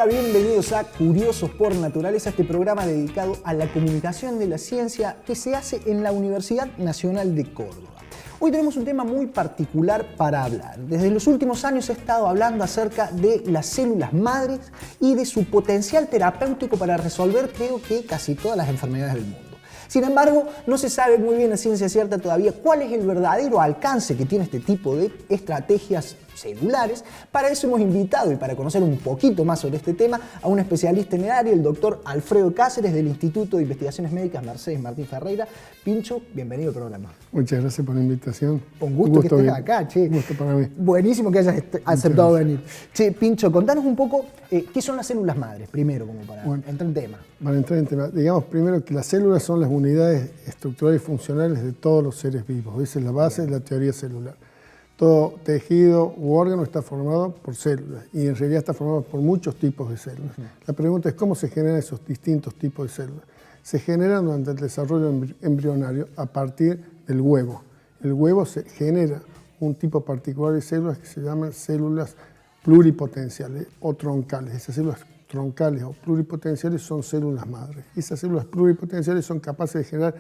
Hola, bienvenidos a Curiosos por Naturaleza, este programa dedicado a la comunicación de la ciencia que se hace en la Universidad Nacional de Córdoba. Hoy tenemos un tema muy particular para hablar. Desde los últimos años he estado hablando acerca de las células madres y de su potencial terapéutico para resolver, creo que, casi todas las enfermedades del mundo. Sin embargo, no se sabe muy bien a ciencia cierta todavía cuál es el verdadero alcance que tiene este tipo de estrategias celulares. Para eso hemos invitado, y para conocer un poquito más sobre este tema, a un especialista en el área, el doctor Alfredo Cáceres del Instituto de Investigaciones Médicas Mercedes Martín Ferreira. Pincho, bienvenido al programa. Muchas gracias por la invitación. Un gusto que estés acá, che. Un gusto para mí. Buenísimo que hayas aceptado venir. Che, Pincho, contanos un poco qué son las células madres, primero, como para entrar en tema. Para entrar en tema, digamos primero que las células son las unidades estructurales y funcionales de todos los seres vivos. Esa es la base de la teoría celular. Todo tejido u órgano está formado por células y en realidad está formado por muchos tipos de células. La pregunta es cómo se generan esos distintos tipos de células. Se generan durante el desarrollo embrionario a partir del huevo. El huevo se genera un tipo particular de células que se llaman células pluripotenciales o troncales. Esas células troncales o pluripotenciales son células madres. Esas células pluripotenciales son capaces de generar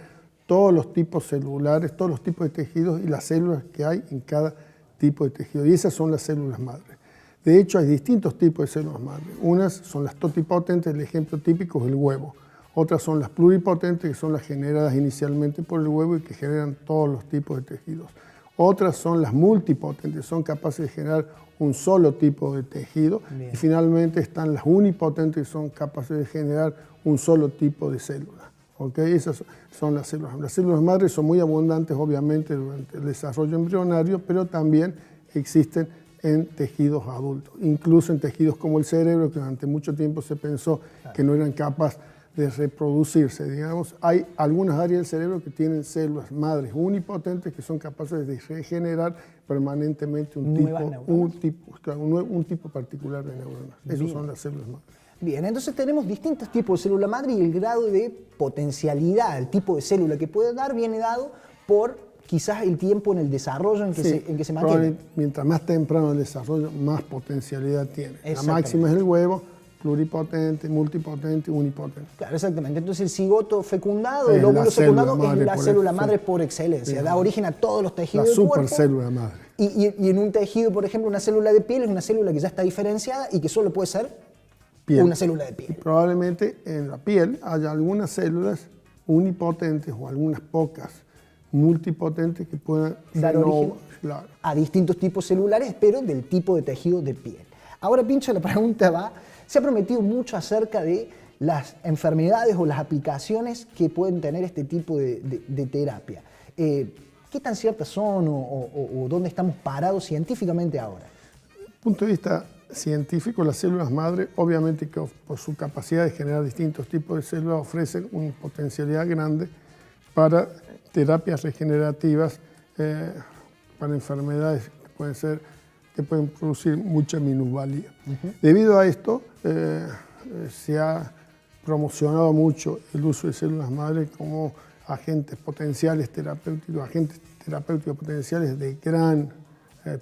todos los tipos celulares, todos los tipos de tejidos y las células que hay en cada tipo de tejido. Y esas son las células madres. De hecho, hay distintos tipos de células madres. Unas son las totipotentes, el ejemplo típico es el huevo. Otras son las pluripotentes, que son las generadas inicialmente por el huevo y que generan todos los tipos de tejidos. Otras son las multipotentes, son capaces de generar un solo tipo de tejido. Bien. Y finalmente están las unipotentes, que son capaces de generar un solo tipo de célula. ¿Okay? Esas son las células. Las células madres son muy abundantes, obviamente, durante el desarrollo embrionario, pero también existen en tejidos adultos, incluso en tejidos como el cerebro, que durante mucho tiempo se pensó que no eran capaces de reproducirse. Digamos, hay algunas áreas del cerebro que tienen células madres unipotentes que son capaces de regenerar permanentemente un tipo particular de neuronas. Esas son las células madres. Bien, entonces tenemos distintos tipos de célula madre y el grado de potencialidad, el tipo de célula que puede dar, viene dado por quizás el tiempo en el desarrollo en que se mantiene. Mientras más temprano el desarrollo, más potencialidad tiene. La máxima es el huevo, pluripotente, multipotente, unipotente. Claro, exactamente. Entonces el cigoto fecundado, el óvulo fecundado es la célula madre por excelencia. Da origen a todos los tejidos del cuerpo. La supercélula madre. Y en un tejido, por ejemplo, una célula de piel es una célula que ya está diferenciada y que solo puede ser una célula de piel. Y probablemente en la piel haya algunas células unipotentes o algunas pocas multipotentes que puedan dar origen a distintos tipos celulares, pero del tipo de tejido de piel. Ahora, Pincho, la pregunta va, se ha prometido mucho acerca de las enfermedades o las aplicaciones que pueden tener este tipo de terapia. ¿Qué tan ciertas son o dónde estamos parados científicamente ahora? Desde el punto de vista científico, las células madre, obviamente que por su capacidad de generar distintos tipos de células, ofrecen una potencialidad grande para terapias regenerativas, para enfermedades que pueden producir mucha minusvalía. Debido a esto, se ha promocionado mucho el uso de células madre como agentes potenciales terapéuticos, agentes terapéuticos potenciales de gran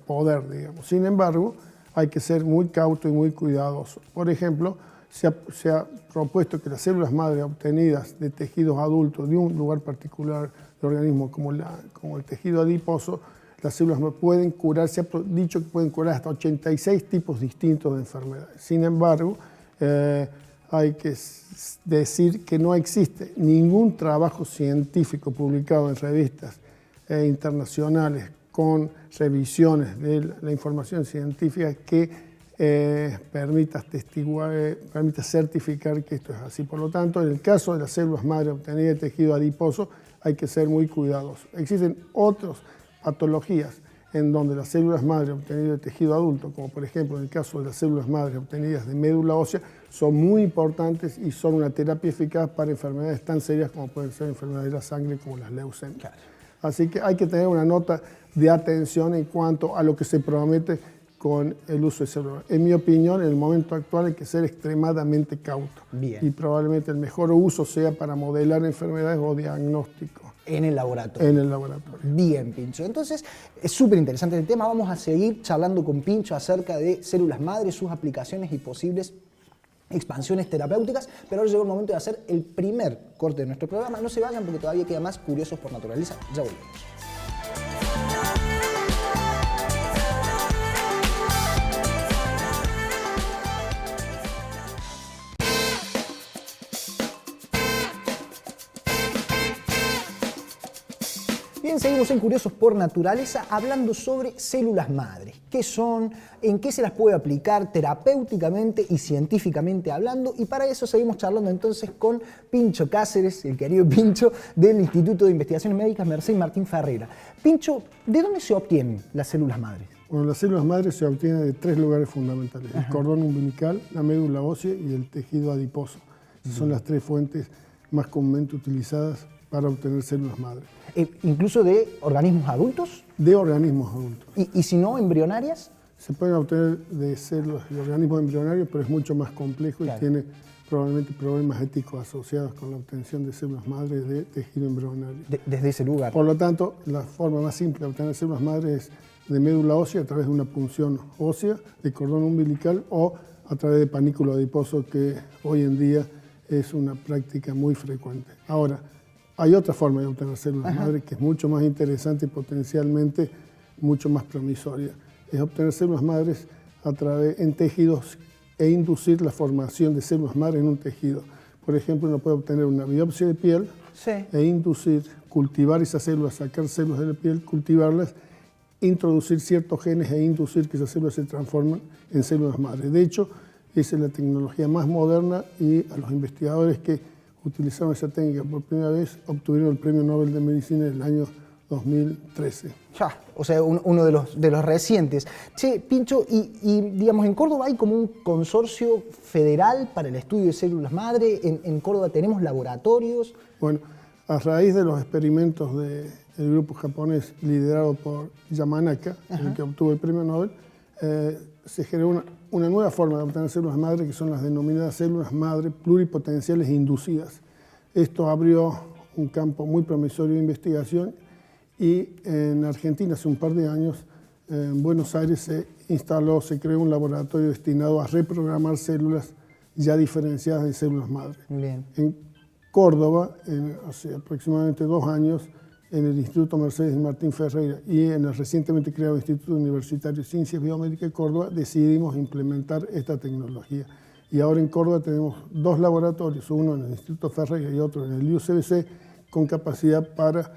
poder, digamos. Sin embargo, hay que ser muy cauto y muy cuidadoso. Por ejemplo, se ha propuesto que las células madre obtenidas de tejidos adultos de un lugar particular del organismo, como el tejido adiposo, las células pueden curar, se ha dicho que pueden curar hasta 86 tipos distintos de enfermedades. Sin embargo, hay que decir que no existe ningún trabajo científico publicado en revistas internacionales con revisiones de la información científica que permita certificar que esto es así. Por lo tanto, en el caso de las células madre obtenidas de tejido adiposo, hay que ser muy cuidadosos. Existen otras patologías en donde las células madre obtenidas de tejido adulto, como por ejemplo en el caso de las células madre obtenidas de médula ósea, son muy importantes y son una terapia eficaz para enfermedades tan serias como pueden ser enfermedades de la sangre como las leucemias. Claro. Así que hay que tener una nota de atención en cuanto a lo que se promete con el uso de células. En mi opinión, en el momento actual hay que ser extremadamente cauto. Bien. Y probablemente el mejor uso sea para modelar enfermedades o diagnóstico. En el laboratorio. En el laboratorio. Bien, Pincho. Entonces, es súper interesante el tema. Vamos a seguir charlando con Pincho acerca de células madre, sus aplicaciones y posibles expansiones terapéuticas, pero ahora llegó el momento de hacer el primer corte de nuestro programa. No se vayan porque todavía queda más Curiosos por Naturaleza. Ya volvemos. Bien, seguimos en Curiosos por Naturaleza hablando sobre células madres. ¿Qué son? ¿En qué se las puede aplicar terapéuticamente y científicamente hablando? Y para eso seguimos charlando entonces con Pincho Cáceres, el querido Pincho, del Instituto de Investigaciones Médicas Merced Martín Ferreira. Pincho, ¿de dónde se obtienen las células madres? Bueno, las células madres se obtienen de 3 lugares fundamentales: el cordón umbilical, la médula ósea y el tejido adiposo. Esas son las 3 fuentes más comúnmente utilizadas para obtener células madres. ¿Incluso de organismos adultos? De organismos adultos. ¿Y si no, embrionarias? Se pueden obtener de células de organismos embrionarios, pero es mucho más complejo, claro, y tiene probablemente problemas éticos asociados con la obtención de células madres de tejido embrionario. Desde ese lugar. Por lo tanto, la forma más simple de obtener células madres es de médula ósea a través de una punción ósea, de cordón umbilical o a través de panículo adiposo, que hoy en día es una práctica muy frecuente. Ahora, hay otra forma de obtener células madres que es mucho más interesante y potencialmente mucho más promisoria. Es obtener células madres en tejidos e inducir la formación de células madres en un tejido. Por ejemplo, uno puede obtener una biopsia de piel, sí, e inducir, cultivar esas células, sacar células de la piel, cultivarlas, introducir ciertos genes e inducir que esas células se transformen en células madres. De hecho, esa es la tecnología más moderna y a los investigadores que utilizaron esa técnica por primera vez obtuvieron el Premio Nobel de Medicina en el año 2013. Ya, o sea, uno de los recientes. Che, Pincho, y digamos, en Córdoba hay como un consorcio federal para el estudio de células madre. En Córdoba tenemos laboratorios. Bueno, a raíz de los experimentos del grupo japonés liderado por Yamanaka, el que obtuvo el Premio Nobel, se generó una nueva forma de obtener células madre, que son las denominadas células madre pluripotenciales inducidas. Esto abrió un campo muy promisorio de investigación y en Argentina hace un par de años, en Buenos Aires se creó un laboratorio destinado a reprogramar células ya diferenciadas de células madre. Bien. En Córdoba, hace aproximadamente 2 años, en el Instituto Mercedes Martín Ferreira y en el recientemente creado Instituto Universitario de Ciencias Biomédicas de Córdoba, decidimos implementar esta tecnología. Y ahora en Córdoba tenemos 2 laboratorios, uno en el Instituto Ferreira y otro en el IUCBC, con capacidad para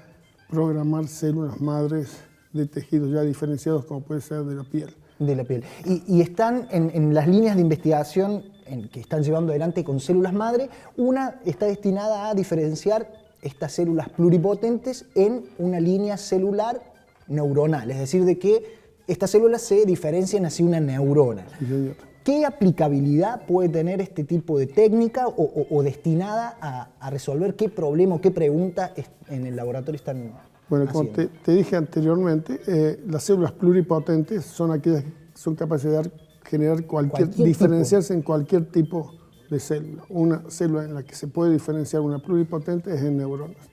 programar células madres de tejidos ya diferenciados, como puede ser de la piel. De la piel. Y están en las líneas de investigación que están llevando adelante con células madre, una está destinada a diferenciar estas células pluripotentes en una línea celular neuronal, es decir, de que estas células se diferencian hacia una neurona. Sí, señor. ¿Qué aplicabilidad puede tener este tipo de técnica o destinada a resolver qué problema o qué pregunta en el laboratorio están Bueno, haciendo? como te dije anteriormente, las células pluripotentes son aquellas que son capaces de generar diferenciarse en cualquier tipo de célula. Una célula en la que se puede diferenciar una pluripotente es en neuronas.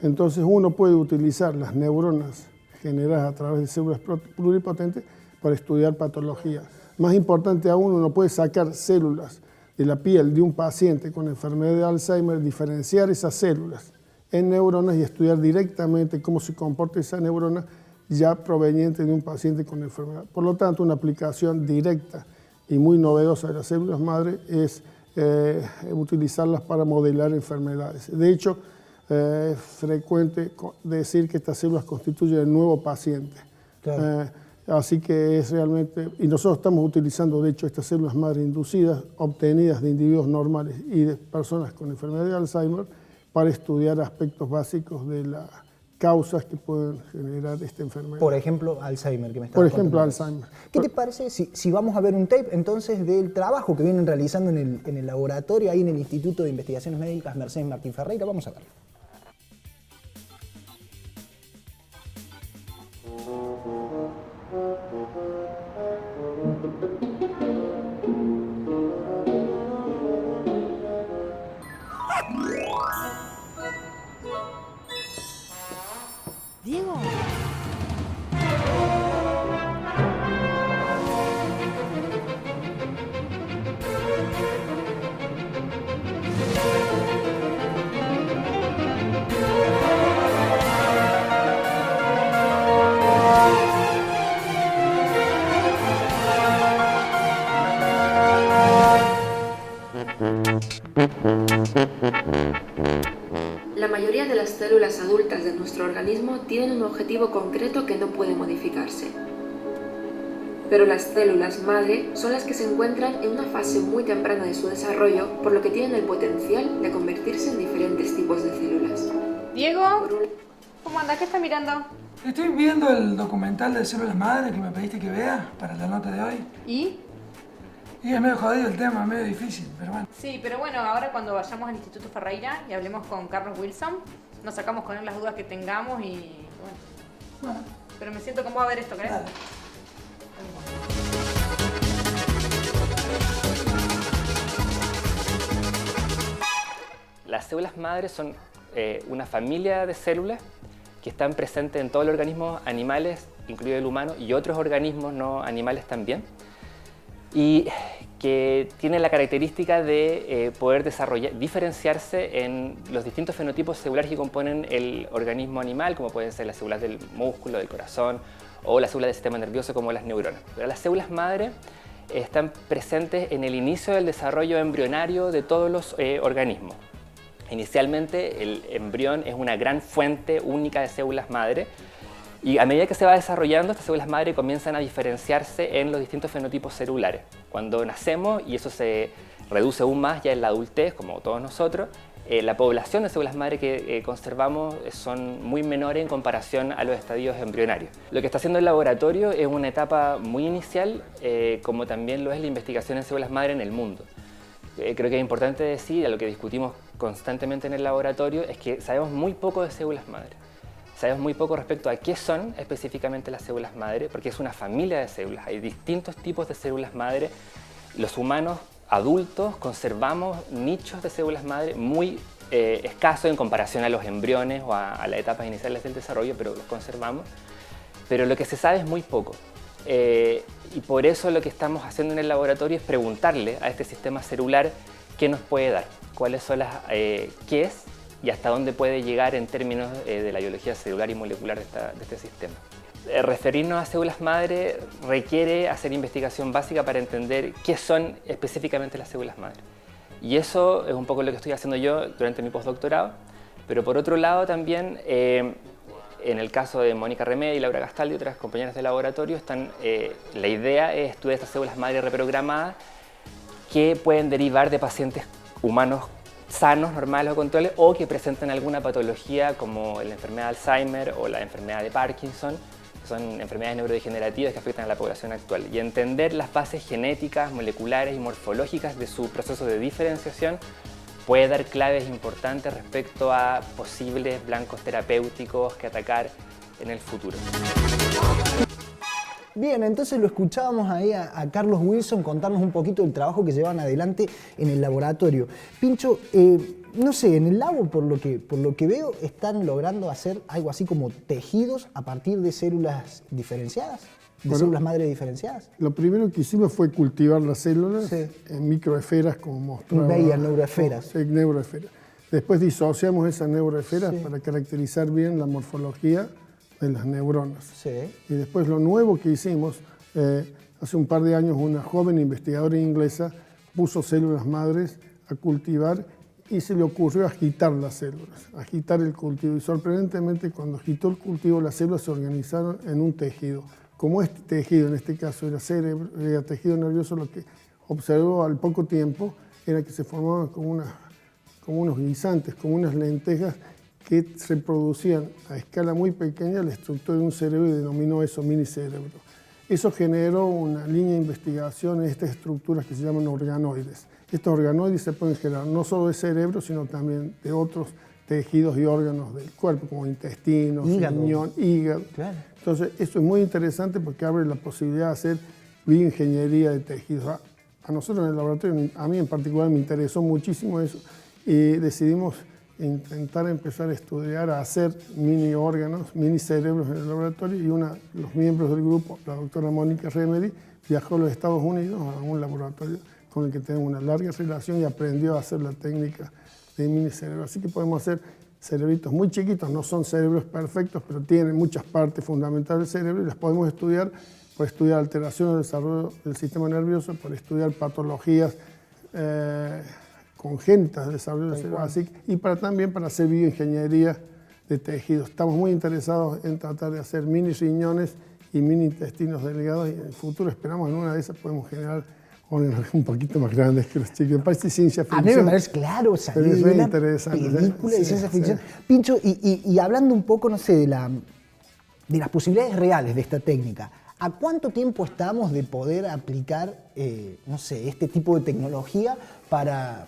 Entonces uno puede utilizar las neuronas generadas a través de células pluripotentes para estudiar patologías. Más importante aún, uno puede sacar células de la piel de un paciente con enfermedad de Alzheimer, diferenciar esas células en neuronas y estudiar directamente cómo se comporta esa neurona ya proveniente de un paciente con enfermedad. Por lo tanto, una aplicación directa y muy novedosa de las células madre es utilizarlas para modelar enfermedades. De hecho, es frecuente decir que estas células constituyen el nuevo paciente. Claro. Así que es realmente, y nosotros estamos utilizando de hecho estas células madre inducidas, obtenidas de individuos normales y de personas con enfermedad de Alzheimer, para estudiar aspectos básicos de las causas que pueden generar esta enfermedad. Por ejemplo, Alzheimer, que me Por ejemplo, Alzheimer. ¿Qué te parece si vamos a ver un tape entonces del trabajo que vienen realizando en el laboratorio, ahí en el Instituto de Investigaciones Médicas Mercedes Martín Ferreira? Vamos a verlo. Diego. nuestro organismo tienen un objetivo concreto que no puede modificarse. Pero las células madre son las que se encuentran en una fase muy temprana de su desarrollo, por lo que tienen el potencial de convertirse en diferentes tipos de células. Diego, ¿cómo andás? ¿Qué estás mirando? Estoy viendo el documental de células madre que me pediste que vea para la nota de hoy. ¿Y? Y es medio jodido el tema, medio difícil, pero bueno. Sí, pero bueno, ahora cuando vayamos al Instituto Ferreira y hablemos con Carlos Wilson, nos sacamos con él las dudas que tengamos y bueno. Pero me siento cómoda a ver esto, ¿crees? Dale. Las células madres son una familia de células que están presentes en todos los organismos animales, incluido el humano, y otros organismos no animales también, y que tienen la característica de poder diferenciarse en los distintos fenotipos celulares que componen el organismo animal, como pueden ser las células del músculo, del corazón, o las células del sistema nervioso como las neuronas. Pero las células madre están presentes en el inicio del desarrollo embrionario de todos los organismos. Inicialmente el embrión es una gran fuente única de células madre y a medida que se va desarrollando, estas células madre comienzan a diferenciarse en los distintos fenotipos celulares. Cuando nacemos, y eso se reduce aún más ya en la adultez, como todos nosotros, la población de células madre que conservamos son muy menores en comparación a los estadios embrionarios. Lo que está haciendo el laboratorio es una etapa muy inicial, como también lo es la investigación en células madre en el mundo. Creo que es importante decir, a lo que discutimos constantemente en el laboratorio, es que sabemos muy poco de células madre. Sabemos muy poco respecto a qué son específicamente las células madre, porque es una familia de células. Hay distintos tipos de células madre. Los humanos adultos conservamos nichos de células madre muy escasos en comparación a los embriones o a las etapas iniciales del desarrollo, pero los conservamos. Pero lo que se sabe es muy poco. Y por eso lo que estamos haciendo en el laboratorio es preguntarle a este sistema celular qué nos puede dar, cuáles son qué es y hasta dónde puede llegar en términos de la biología celular y molecular de este sistema. Referirnos a células madre requiere hacer investigación básica para entender qué son específicamente las células madre. Y eso es un poco lo que estoy haciendo yo durante mi postdoctorado, pero por otro lado también en el caso de Mónica Remedi y Laura Gastaldi y otras compañeras de laboratorio, la idea es estudiar estas células madre reprogramadas que pueden derivar de pacientes humanos sanos, normales o controles, o que presentan alguna patología como la enfermedad de Alzheimer o la enfermedad de Parkinson, que son enfermedades neurodegenerativas que afectan a la población actual. Y entender las bases genéticas, moleculares y morfológicas de su proceso de diferenciación puede dar claves importantes respecto a posibles blancos terapéuticos que atacar en el futuro. Bien, entonces lo escuchábamos ahí a Carlos Wilson contarnos un poquito del trabajo que llevan adelante en el laboratorio. Pincho, no sé, en el labo, por lo que veo, están logrando hacer algo así como tejidos a partir de células diferenciadas, células madre diferenciadas. Lo primero que hicimos fue cultivar las células en microesferas, como mostraba. Veía neuroesferas. Sí, neuroesferas. Después disociamos esas neuroesferas para caracterizar bien la morfología de las neuronas. Sí. Y después lo nuevo que hicimos, hace un par de años una joven investigadora inglesa puso células madres a cultivar y se le ocurrió agitar las células, agitar el cultivo. Y sorprendentemente cuando agitó el cultivo las células se organizaron en un tejido. Como este tejido, en este caso era cerebro, era tejido nervioso, lo que observó al poco tiempo era que se formaban como unos guisantes, como unas lentejas que se producían a escala muy pequeña la estructura de un cerebro y denominó eso minicerebro. Eso generó una línea de investigación en estas estructuras que se llaman organoides. Estos organoides se pueden generar no solo de cerebro, sino también de otros tejidos y órganos del cuerpo, como intestinos, riñón, hígado. Claro. Entonces, esto es muy interesante porque abre la posibilidad de hacer bioingeniería de tejidos. A nosotros en el laboratorio, a mí en particular, me interesó muchísimo eso y decidimos intentar empezar a estudiar, a hacer mini órganos, mini cerebros en el laboratorio y los miembros del grupo, la doctora Mónica Remedi, viajó a los Estados Unidos a un laboratorio con el que tenemos una larga relación y aprendió a hacer la técnica de mini cerebro. Así que podemos hacer cerebritos muy chiquitos, no son cerebros perfectos, pero tienen muchas partes fundamentales del cerebro y las podemos estudiar por estudiar alteraciones del desarrollo del sistema nervioso, por estudiar patologías congénitas del desarrollo del cerebro, y también para hacer bioingeniería de tejido. Estamos muy interesados en tratar de hacer mini riñones y mini intestinos delgados y en el futuro esperamos en una de esas podemos generar órganos un poquito más grandes que los chicos. Me parece ciencia ficción. A mí me parece, claro, pero es de re una interesante. película de Sí, ciencia sí. ficción. Pincho, y hablando un poco, no sé, de las posibilidades reales de esta técnica, ¿a cuánto tiempo estamos de poder aplicar, no sé, este tipo de tecnología para,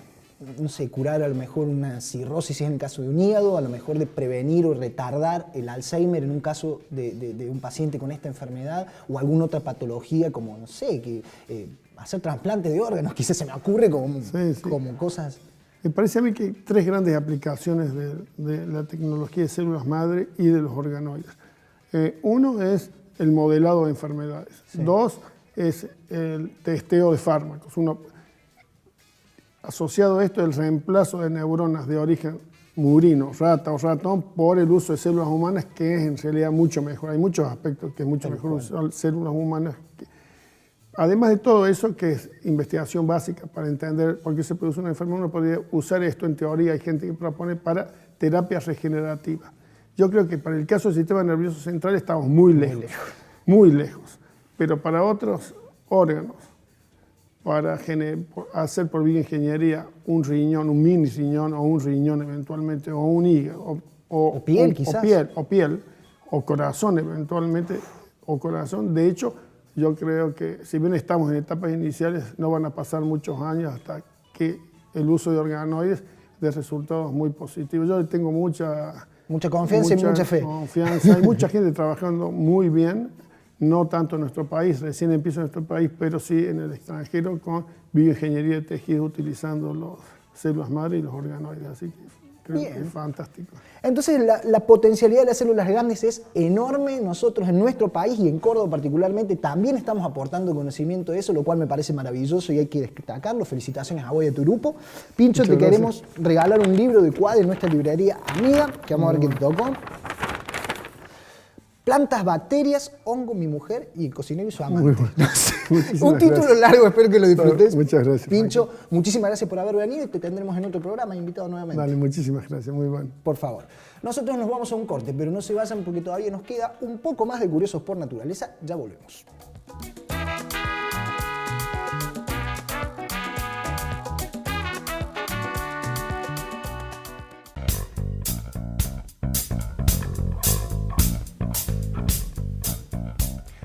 no sé, curar a lo mejor una cirrosis en el caso de un hígado, a lo mejor de prevenir o retardar el Alzheimer en un caso de un paciente con esta enfermedad o alguna otra patología como, no sé, que hacer trasplantes de órganos, quizás se me ocurre como, como cosas... Me parece a mí que hay 3 grandes aplicaciones de la tecnología de células madre y de los organoides. Uno es el modelado de enfermedades. Sí. 2 es el testeo de fármacos. Asociado a esto, el reemplazo de neuronas de origen murino, rata o ratón por el uso de células humanas, que es en realidad mucho mejor. Hay muchos aspectos que es mucho mejor usar células humanas. Además de todo eso, que es investigación básica para entender por qué se produce una enfermedad, uno podría usar esto en teoría. Hay gente que propone para terapias regenerativas. Yo creo que para el caso del sistema nervioso central estamos muy lejos, muy lejos. Pero para otros órganos, para hacer por bioingeniería un riñón, un mini riñón o un riñón eventualmente, o un hígado, o piel quizás. O piel, o corazón eventualmente, o corazón. De hecho, yo creo que si bien estamos en etapas iniciales, no van a pasar muchos años hasta que el uso de organoides dé resultados muy positivos. Yo tengo mucha confianza y mucha fe. Hay mucha gente trabajando muy bien, no tanto en nuestro país, recién empieza en nuestro país, pero sí en el extranjero con bioingeniería de tejido utilizando las células madre y los organoides. Así que creo que es fantástico. Entonces la potencialidad de las células grandes es enorme. Nosotros en nuestro país y en Córdoba particularmente también estamos aportando conocimiento de eso, lo cual me parece maravilloso y hay que destacarlo. Felicitaciones a vos y a tu grupo. Pincho, te queremos regalar un libro de Quad de nuestra librería amiga, que vamos a ver qué te tocó. Plantas, bacterias, hongo, mi mujer y el cocinero y su amante. Un título largo, espero que lo disfrutes. Muchas gracias, Pincho, muchísimas gracias por haber venido y te tendremos en otro programa invitado nuevamente. Dale, muchísimas gracias, muy bueno. Por favor. Nosotros nos vamos a un corte, pero no se vayan porque todavía nos queda un poco más de Curiosos por Naturaleza. Ya volvemos.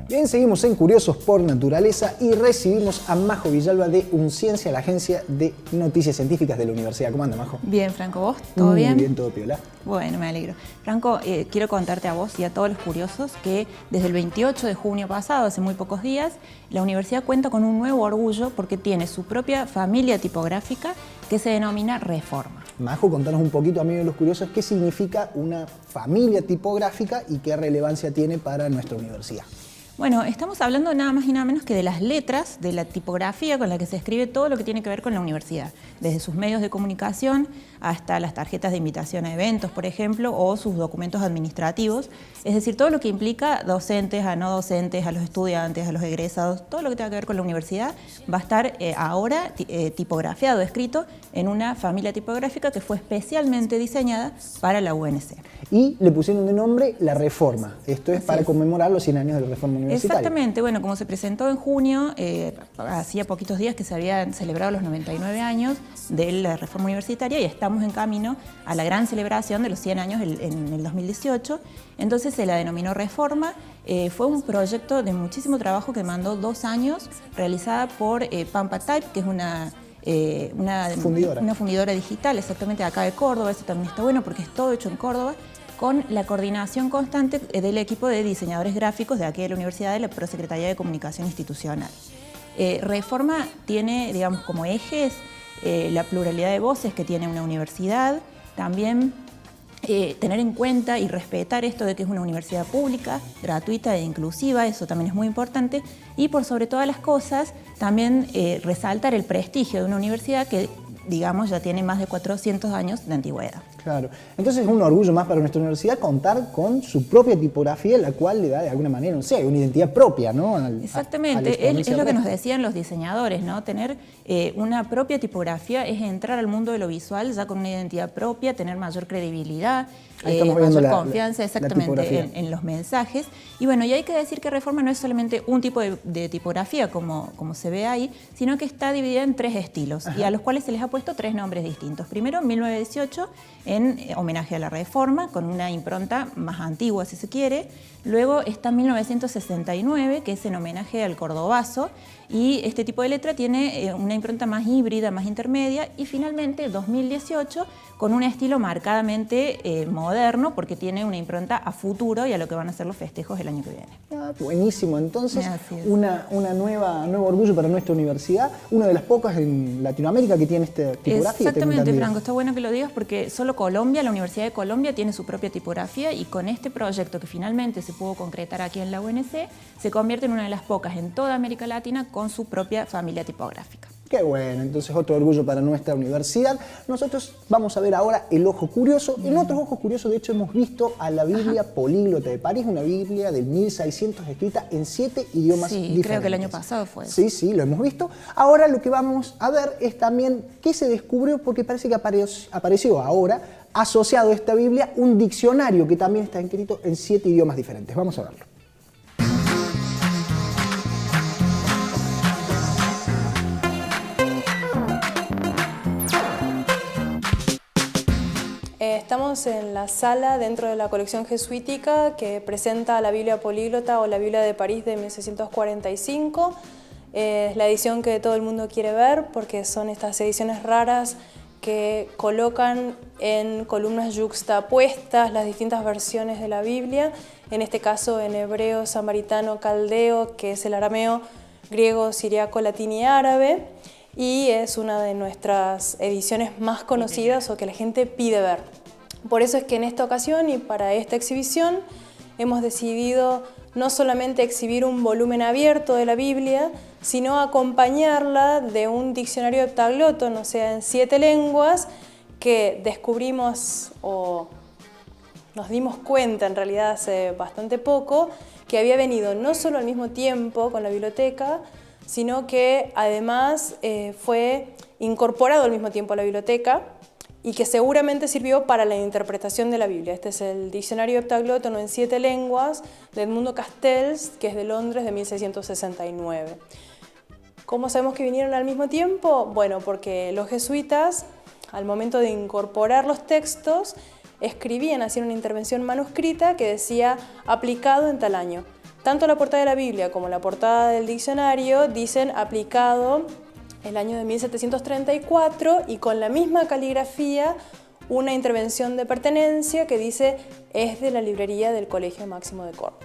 Bien, seguimos en Curiosos por Naturaleza y recibimos a Majo Villalba de Unciencia, la agencia de noticias científicas de la universidad. ¿Cómo anda, Majo? Bien, Franco, ¿vos? ¿Todo bien? Muy bien, todo piola. Bueno, me alegro. Franco, quiero contarte a vos y a todos los curiosos que desde el 28 de junio pasado, hace muy pocos días, la universidad cuenta con un nuevo orgullo porque tiene su propia familia tipográfica que se denomina Reforma. Majo, contanos un poquito, amigos de los curiosos, qué significa una familia tipográfica y qué relevancia tiene para nuestra universidad. Bueno, estamos hablando nada más y nada menos que de las letras, de la tipografía con la que se escribe todo lo que tiene que ver con la universidad, desde sus medios de comunicación hasta las tarjetas de invitación a eventos, por ejemplo, o sus documentos administrativos, es decir, todo lo que implica docentes, a no docentes, a los estudiantes, a los egresados, todo lo que tenga que ver con la universidad va a estar ahora tipografiado, escrito en una familia tipográfica que fue especialmente diseñada para la UNC. Y le pusieron de nombre La Reforma. Esto es para conmemorar los 100 años de la Reforma Universitaria. Exactamente. Bueno, como se presentó en junio, hacía poquitos días que se habían celebrado los 99 años de la Reforma Universitaria y estamos en camino a la gran celebración de los 100 años en el 2018. Entonces se la denominó Reforma. Fue un proyecto de muchísimo trabajo que demandó 2 años, realizada por Pampa Type, que es una fundidora digital, exactamente acá de Córdoba. Eso también está bueno porque es todo hecho en Córdoba, con la coordinación constante del equipo de diseñadores gráficos de aquí de la Universidad de la Prosecretaría de Comunicación Institucional. Reforma tiene, digamos, como ejes la pluralidad de voces que tiene una universidad, también tener en cuenta y respetar esto de que es una universidad pública, gratuita e inclusiva, eso también es muy importante, y por sobre todas las cosas, también resaltar el prestigio de una universidad que, digamos, ya tiene más de 400 años de antigüedad. Claro. Entonces es un orgullo más para nuestra universidad contar con su propia tipografía, la cual le da de alguna manera, no sé, una identidad propia, ¿no? Exactamente, es lo que nos decían los diseñadores, ¿no? Tener una propia tipografía es entrar al mundo de lo visual ya con una identidad propia, tener mayor credibilidad, mayor confianza exactamente en los mensajes. Y bueno, y hay que decir que Reforma no es solamente un tipo de tipografía como se ve ahí, sino que está dividida en 3 estilos. Ajá. Y a los cuales se les ha puesto 3 nombres distintos. Primero, 1918, en homenaje a la Reforma, con una impronta más antigua, si se quiere. Luego está 1969, que es en homenaje al cordobazo, y este tipo de letra tiene una impronta más híbrida, más intermedia. Y finalmente, 2018, con un estilo marcadamente moderno, porque tiene una impronta a futuro y a lo que van a ser los festejos el año que viene. Ah, buenísimo, entonces nuevo orgullo para nuestra universidad, una de las pocas en Latinoamérica que tiene esta tipografía. Exactamente, Franco, está bueno que lo digas porque solo Colombia, la Universidad de Colombia tiene su propia tipografía, y con este proyecto que finalmente se pudo concretar aquí en la UNC, se convierte en una de las pocas en toda América Latina con su propia familia tipográfica. Qué bueno, entonces otro orgullo para nuestra universidad. Nosotros vamos a ver ahora el Ojo Curioso. En otros Ojos Curiosos, de hecho, hemos visto a la Biblia Políglota de París, una Biblia del 1600 escrita en 7 idiomas diferentes. Sí, creo que el año pasado fue eso. Sí, sí, lo hemos visto. Ahora lo que vamos a ver es también qué se descubrió, porque parece que apareció ahora, asociado a esta Biblia, un diccionario que también está escrito en 7 idiomas diferentes. Vamos a verlo. Estamos en la sala dentro de la colección jesuítica que presenta la Biblia Políglota o la Biblia de París de 1645. Es la edición que todo el mundo quiere ver porque son estas ediciones raras que colocan en columnas yuxtapuestas las distintas versiones de la Biblia, en este caso en hebreo, samaritano, caldeo, que es el arameo, griego, siriaco, latín y árabe, y es una de nuestras ediciones más conocidas o que la gente pide ver. Por eso es que en esta ocasión y para esta exhibición hemos decidido no solamente exhibir un volumen abierto de la Biblia, sino acompañarla de un diccionario heptaglotón, o sea, en 7 lenguas, que descubrimos o nos dimos cuenta en realidad hace bastante poco, que había venido no solo al mismo tiempo con la biblioteca, sino que además fue incorporado al mismo tiempo a la biblioteca y que seguramente sirvió para la interpretación de la Biblia. Este es el diccionario heptaglótono en 7 lenguas de Edmundo Castells, que es de Londres, de 1669. ¿Cómo sabemos que vinieron al mismo tiempo? Bueno, porque los jesuitas, al momento de incorporar los textos, escribían, hacían una intervención manuscrita que decía aplicado en tal año. Tanto la portada de la Biblia como la portada del diccionario dicen aplicado el año de 1734 y con la misma caligrafía una intervención de pertenencia que dice es de la librería del Colegio Máximo de Córdoba.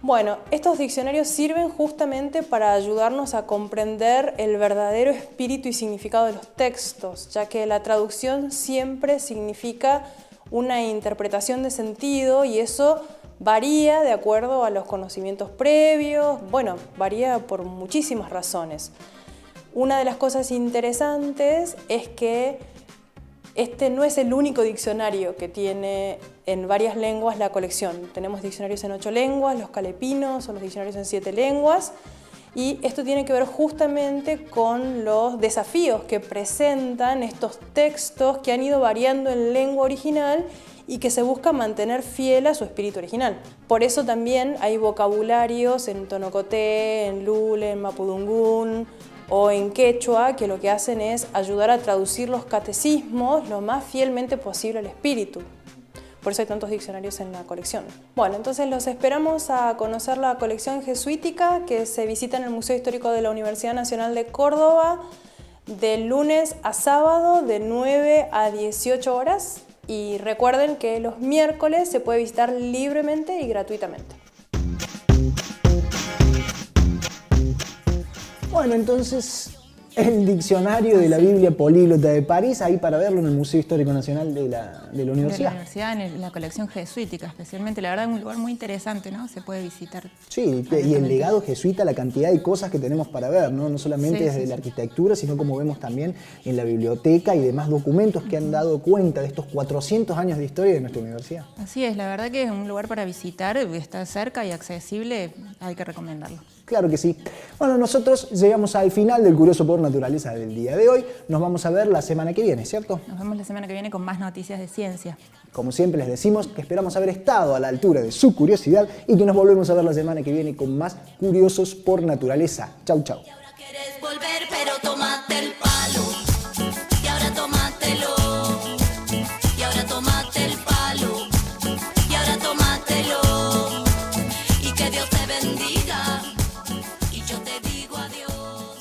Bueno, estos diccionarios sirven justamente para ayudarnos a comprender el verdadero espíritu y significado de los textos, ya que la traducción siempre significa una interpretación de sentido y eso varía de acuerdo a los conocimientos previos, bueno, varía por muchísimas razones. Una de las cosas interesantes es que este no es el único diccionario que tiene en varias lenguas la colección. Tenemos diccionarios en 8 lenguas, los calepinos son los diccionarios en 7 lenguas, y esto tiene que ver justamente con los desafíos que presentan estos textos que han ido variando en lengua original y que se busca mantener fiel a su espíritu original. Por eso también hay vocabularios en tonocoté, en lule, en mapudungún o en quechua que lo que hacen es ayudar a traducir los catecismos lo más fielmente posible al espíritu. Por eso hay tantos diccionarios en la colección. Bueno, entonces los esperamos a conocer la colección jesuítica que se visita en el Museo Histórico de la Universidad Nacional de Córdoba de lunes a sábado de 9 a 18 horas. Y recuerden que los miércoles se puede visitar libremente y gratuitamente. Bueno, entonces el diccionario de la Biblia Políglota de París, ahí para verlo en el Museo Histórico Nacional de la Universidad. De la universidad, en la colección jesuítica especialmente. La verdad es un lugar muy interesante, ¿no? Se puede visitar. Sí, y el legado jesuita, la cantidad de cosas que tenemos para ver, ¿no? No solamente Sí, desde sí, la sí. arquitectura, sino como vemos también en la biblioteca y demás documentos que han dado cuenta de estos 400 años de historia de nuestra universidad. Así es, la verdad que es un lugar para visitar, está cerca y accesible, hay que recomendarlo. Claro que sí. Bueno, nosotros llegamos al final del Curioso por Naturaleza del día de hoy. Nos vamos a ver la semana que viene, ¿cierto? Nos vemos la semana que viene con más noticias de ciencia. Como siempre les decimos que esperamos haber estado a la altura de su curiosidad y que nos volvemos a ver la semana que viene con más Curiosos por Naturaleza. Chau, chau. Y ahora quieres volver, pero tómate el palo. Y ahora tómatelo. Y ahora tómate el palo. Y ahora tómatelo. Y que Dios te bendiga.